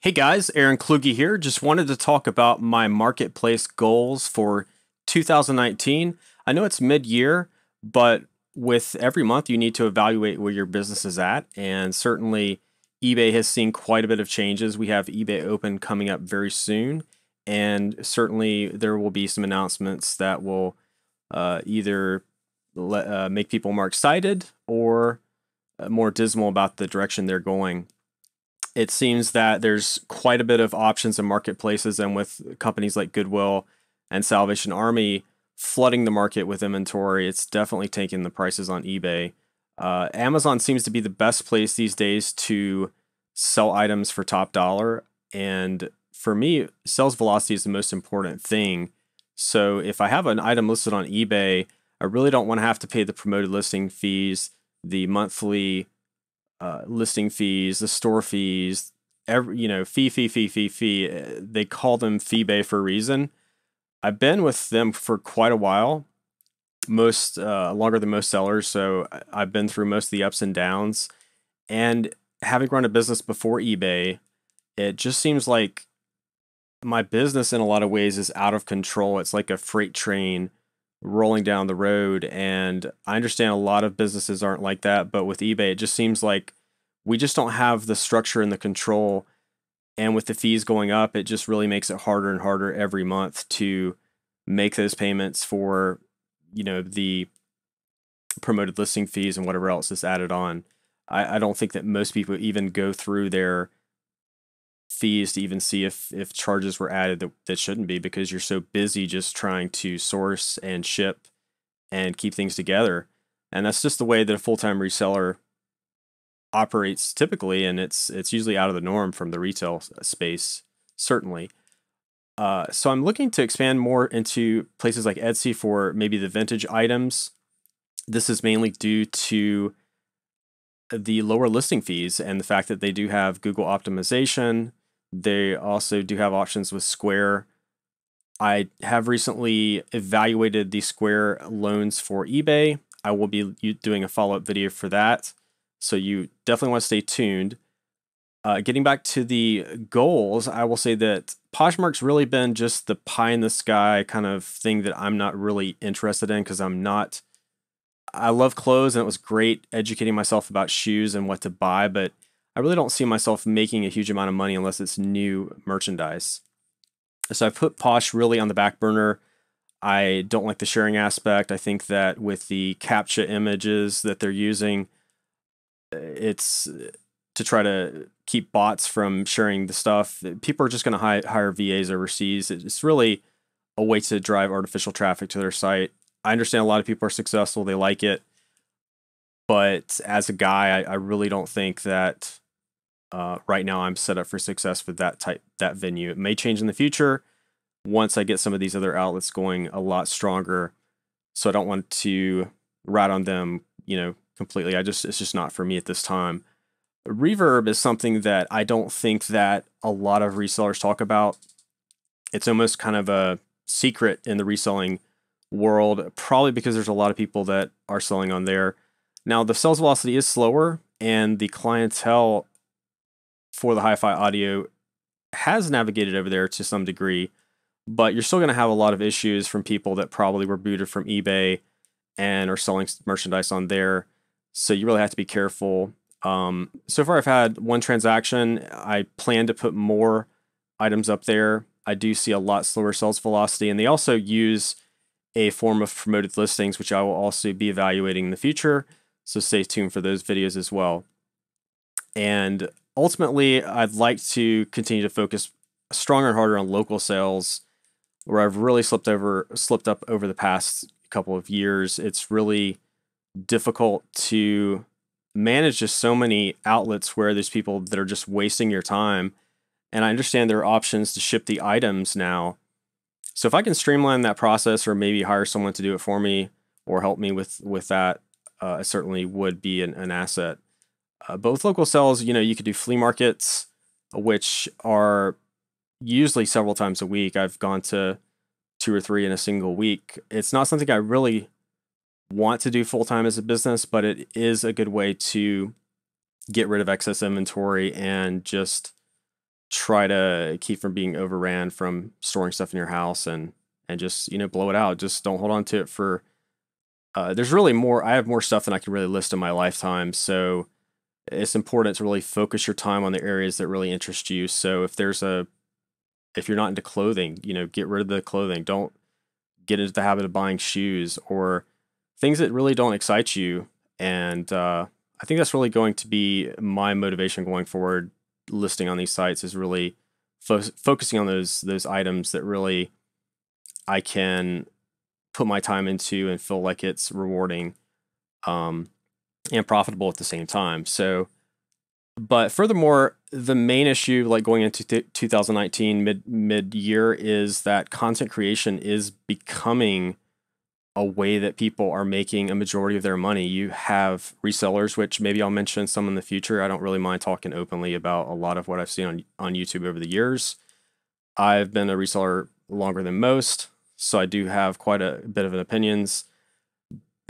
Hey guys, Aaron Kluge here. Just wanted to talk about my marketplace goals for 2019. I know it's mid-year, but with every month you need to evaluate where your business is at, and certainly eBay has seen quite a bit of changes. We have eBay Open coming up very soon, and certainly there will be some announcements that will either make people more excited or more dismal about the direction they're going. It seems that there's quite a bit of options in marketplaces, and with companies like Goodwill and Salvation Army flooding the market with inventory, it's definitely taking the prices on eBay. Amazon seems to be the best place these days to sell items for top dollar, and for me, sales velocity is the most important thing. So if I have an item listed on eBay, I really don't want to have to pay the promoted listing fees, the monthly listing fees, the store fees, fee. They call them fee bay for a reason. I've been with them for quite a while, most longer than most sellers. So I've been through most of the ups and downs. And having run a business before eBay, it just seems like my business in a lot of ways is out of control. It's like a freight train rolling down the road. And I understand a lot of businesses aren't like that, but with eBay, it just seems like we just don't have the structure and the control. And with the fees going up, it just really makes it harder and harder every month to make those payments for, the promoted listing fees and whatever else is added on. I don't think that most people even go through their fees to even see if charges were added that shouldn't be, because you're so busy just trying to source and ship and keep things together. And that's just the way that a full-time reseller operates typically, and it's usually out of the norm from the retail space, certainly. So I'm looking to expand more into places like Etsy for maybe the vintage items. This is mainly due to the lower listing fees and the fact that they do have Google optimization. They also do have options with Square. I have recently evaluated the Square loans for eBay. I will be doing a follow-up video for that, so you definitely want to stay tuned. Getting back to the goals, I will say that Poshmark's really been just the pie in the sky kind of thing that I'm not really interested in, because I love clothes, and it was great educating myself about shoes and what to buy, but I really don't see myself making a huge amount of money unless it's new merchandise. So I've put Posh really on the back burner. I don't like the sharing aspect. I think that with the CAPTCHA images that they're using, it's to try to keep bots from sharing the stuff. People are just going to hire VAs overseas. It's really a way to drive artificial traffic to their site. I understand a lot of people are successful. They like it. But as a guy, I really don't think that right now I'm set up for success with that venue. It may change in the future once I get some of these other outlets going a lot stronger. So I don't want to rat on them, completely. It's just not for me at this time. Reverb is something that I don't think that a lot of resellers talk about. It's almost kind of a secret in the reselling world, probably because there's a lot of people that are selling on there. Now, the sales velocity is slower, and the clientele for the hi-fi audio has navigated over there to some degree, but you're still going to have a lot of issues from people that probably were booted from eBay and are selling merchandise on there. So you really have to be careful. So far I've had one transaction. I plan to put more items up there. I do see a lot slower sales velocity, and they also use a form of promoted listings, which I will also be evaluating in the future. So stay tuned for those videos as well. And ultimately, I'd like to continue to focus stronger and harder on local sales, where I've really slipped up over the past couple of years. It's really difficult to manage just so many outlets where there's people that are just wasting your time. And I understand there are options to ship the items now. So if I can streamline that process, or maybe hire someone to do it for me or help me with that, it certainly would be an asset. But with local sales, you could do flea markets, which are usually several times a week. I've gone to 2 or 3 in a single week. It's not something I really want to do full-time as a business, but it is a good way to get rid of excess inventory and just try to keep from being overran from storing stuff in your house, and just, blow it out. Just don't hold on to it for there's really more. I have more stuff than I can really list in my lifetime, so it's important to really focus your time on the areas that really interest you. So if you're not into clothing, get rid of the clothing. Don't get into the habit of buying shoes or things that really don't excite you. And I think that's really going to be my motivation going forward. Listing on these sites is really focusing on those items that really I can put my time into and feel like it's rewarding, um, and profitable at the same time. So, but furthermore, the main issue, like going into 2019 mid year, is that content creation is becoming a way that people are making a majority of their money. You have resellers, which maybe I'll mention some in the future. I don't really mind talking openly about a lot of what I've seen on YouTube over the years. I've been a reseller longer than most, so I do have quite a bit of an opinions.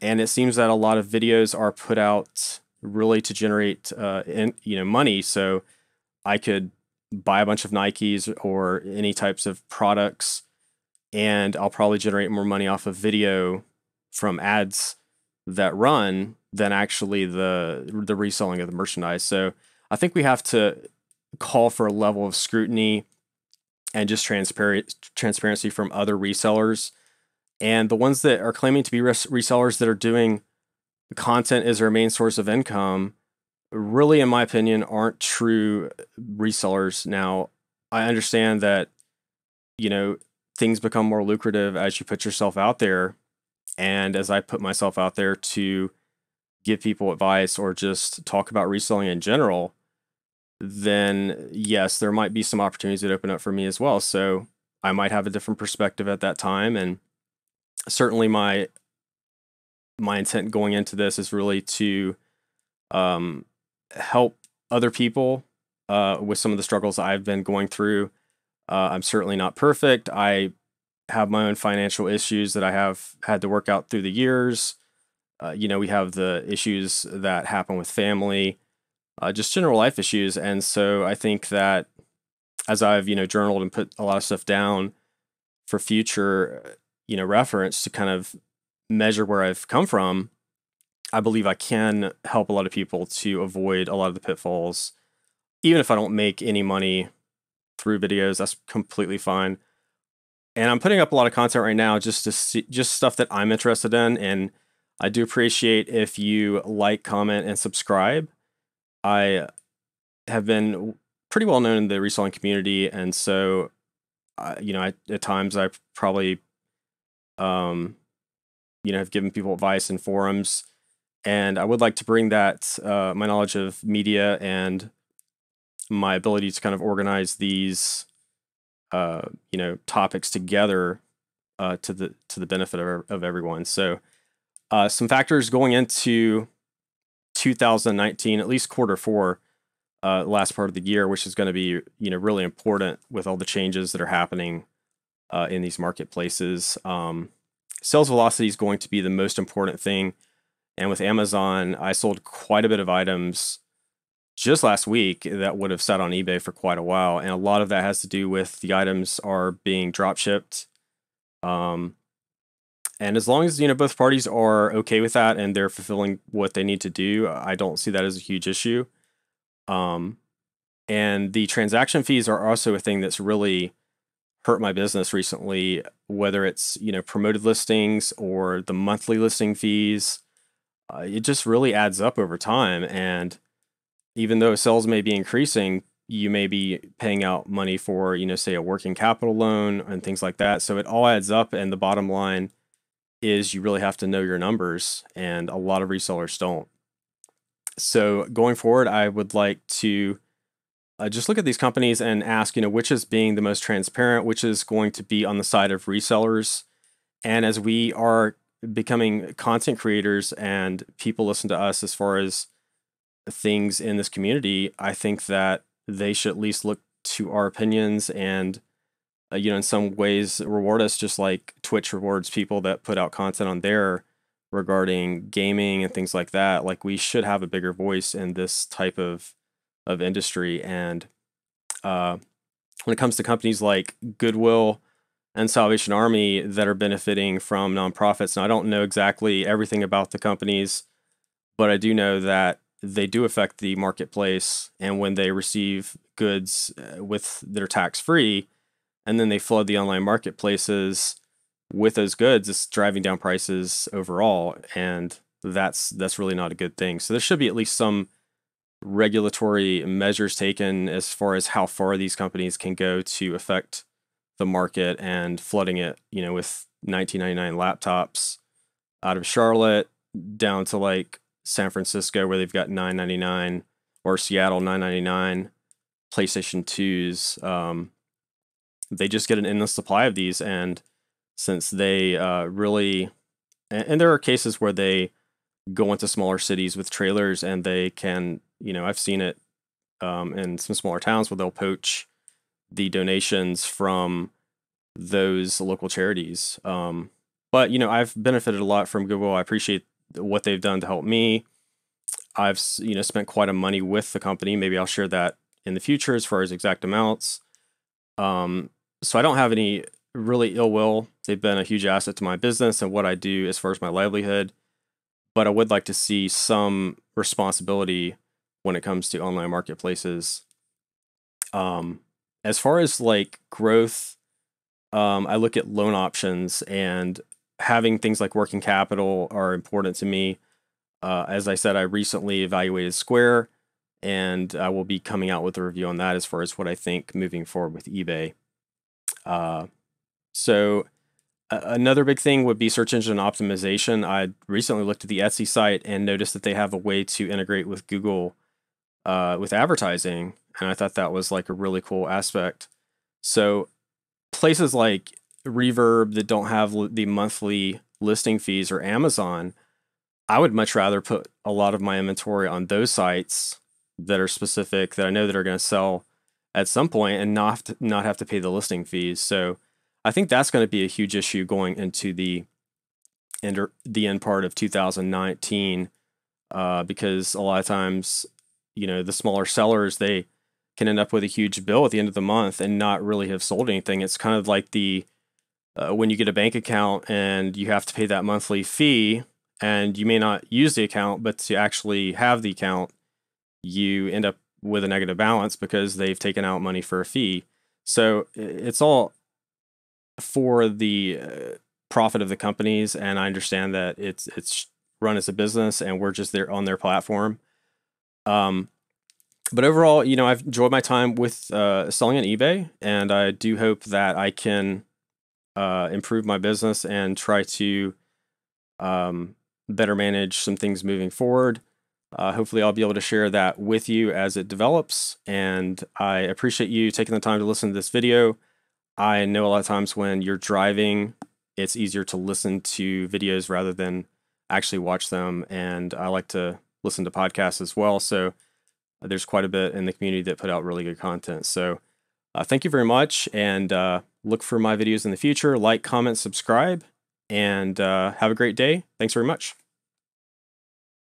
And it seems that a lot of videos are put out really to generate money. So I could buy a bunch of Nikes or any types of products, and I'll probably generate more money off of video from ads that run than actually the reselling of the merchandise. So I think we have to call for a level of scrutiny and just transparency from other resellers. And the ones that are claiming to be resellers that are doing content as their main source of income, really, in my opinion, aren't true resellers. Now, I understand that, things become more lucrative as you put yourself out there. And as I put myself out there to give people advice or just talk about reselling in general, then yes, there might be some opportunities that open up for me as well. So I might have a different perspective at that time. And certainly my intent going into this is really to help other people with some of the struggles I've been going through. I'm certainly not perfect. I have my own financial issues that I have had to work out through the years. We have the issues that happen with family, just general life issues. And so I think that as I've, journaled and put a lot of stuff down for future, reference to kind of measure where I've come from, I believe I can help a lot of people to avoid a lot of the pitfalls. Even if I don't make any money through videos, that's completely fine. And I'm putting up a lot of content right now just to see just stuff that I'm interested in. And I do appreciate if you like, comment, and subscribe. I have been pretty well known in the reselling community, and so at times I probably have given people advice in forums, and I would like to bring that my knowledge of media and my ability to kind of organize these topics together to the benefit of everyone. So some factors going into 2019, at least quarter four, last part of the year, which is going to be really important with all the changes that are happening in these marketplaces. Sales velocity is going to be the most important thing. And with Amazon, I sold quite a bit of items just last week that would have sat on eBay for quite a while. And a lot of that has to do with the items are being drop shipped. And as long as, both parties are okay with that and they're fulfilling what they need to do, I don't see that as a huge issue. And the transaction fees are also a thing that's really hurt my business recently, whether it's, promoted listings or the monthly listing fees. It just really adds up over time. And even though sales may be increasing, you may be paying out money for, say a working capital loan and things like that. So it all adds up. And the bottom line is you really have to know your numbers. And a lot of resellers don't. So going forward, I would like to just look at these companies and ask, which is being the most transparent, which is going to be on the side of resellers. And as we are becoming content creators and people listen to us as far as things in this community, I think that they should at least look to our opinions and, in some ways reward us, just like Twitch rewards people that put out content on there regarding gaming and things like that. Like, we should have a bigger voice in this type of industry. And when it comes to companies like Goodwill and Salvation Army that are benefiting from nonprofits. Now, I don't know exactly everything about the companies, but I do know that they do affect the marketplace. And when they receive goods with their tax free, and then they flood the online marketplaces with those goods, it's driving down prices overall, and that's really not a good thing. So there should be at least some regulatory measures taken as far as how far these companies can go to affect the market and flooding it, with 1999 laptops out of Charlotte down to like San Francisco where they've got 999, or Seattle 999 PlayStation 2s. They just get an endless supply of these, and since they really, and there are cases where they go into smaller cities with trailers and they can, I've seen it in some smaller towns where they'll poach the donations from those local charities. But I've benefited a lot from Goodwill. I appreciate what they've done to help me. I've spent quite a money with the company. Maybe I'll share that in the future as far as exact amounts. So I don't have any really ill will. They've been a huge asset to my business and what I do as far as my livelihood. But I would like to see some responsibility when it comes to online marketplaces. As far as like growth, I look at loan options, and having things like working capital are important to me. As I said, I recently evaluated Square, and I will be coming out with a review on that as far as what I think moving forward with eBay. So another big thing would be search engine optimization. I recently looked at the Etsy site and noticed that they have a way to integrate with Google with advertising, and I thought that was like a really cool aspect. So places like Reverb that don't have the monthly listing fees, or Amazon, I would much rather put a lot of my inventory on those sites that are specific, that I know that are going to sell at some point, and not have to pay the listing fees. So I think that's going to be a huge issue going into the end part of 2019, because a lot of times, the smaller sellers, they can end up with a huge bill at the end of the month and not really have sold anything. It's kind of like when you get a bank account and you have to pay that monthly fee, and you may not use the account, but to actually have the account, you end up with a negative balance because they've taken out money for a fee. So it's all for the profit of the companies, and I understand that it's run as a business, and we're just there on their platform. But overall, I've enjoyed my time with selling on eBay, and I do hope that I can improve my business and try to better manage some things moving forward. Hopefully I'll be able to share that with you as it develops, and I appreciate you taking the time to listen to this video. I know a lot of times when you're driving, it's easier to listen to videos rather than actually watch them, and I like to listen to podcasts as well, so there's quite a bit in the community that put out really good content. So thank you very much, and look for my videos in the future. Like, comment, subscribe, and have a great day. Thanks very much.